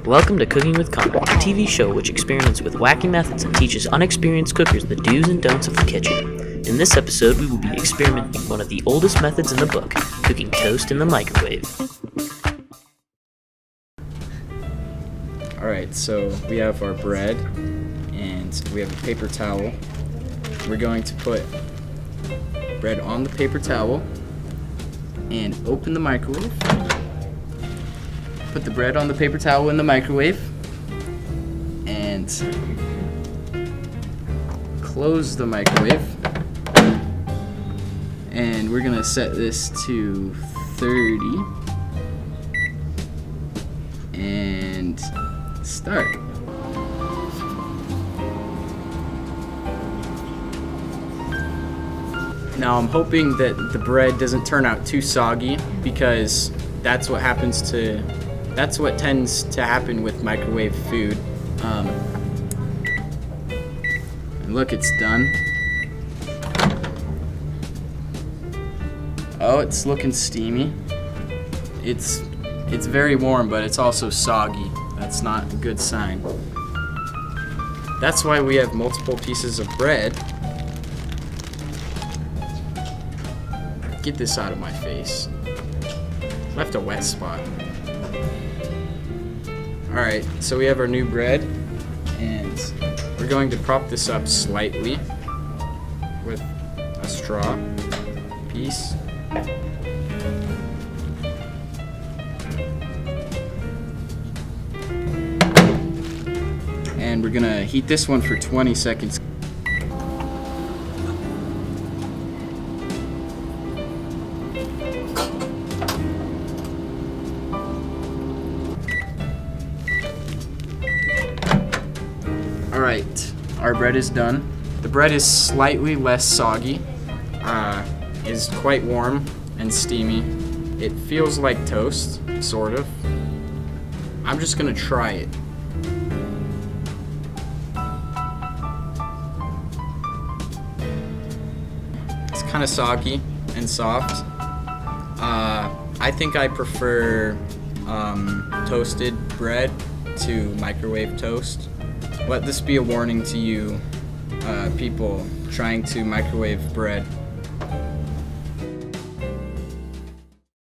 Welcome to Cooking with Connor, a TV show which experiments with wacky methods and teaches unexperienced cookers the do's and don'ts of the kitchen. In this episode, we will be experimenting with one of the oldest methods in the book, cooking toast in the microwave. Alright, so we have our bread and we have a paper towel. We're going to put bread on the paper towel and open the microwave. Put the bread on the paper towel in the microwave and close the microwave. And we're gonna set this to 30 and start. Now I'm hoping that the bread doesn't turn out too soggy, because that's what tends to happen with microwave food. And look, it's done. Oh, it's looking steamy. It's very warm, but it's also soggy. That's not a good sign. That's why we have multiple pieces of bread. Get this out of my face. Left a wet spot. Alright, so we have our new bread, and we're going to prop this up slightly with a straw piece. And we're gonna heat this one for 20 seconds. Alright, our bread is done. The bread is slightly less soggy, is quite warm and steamy. It feels like toast, sort of. I'm just gonna try it. It's kind of soggy and soft. I think I prefer toasted bread to microwave toast. Let this be a warning to you people trying to microwave bread.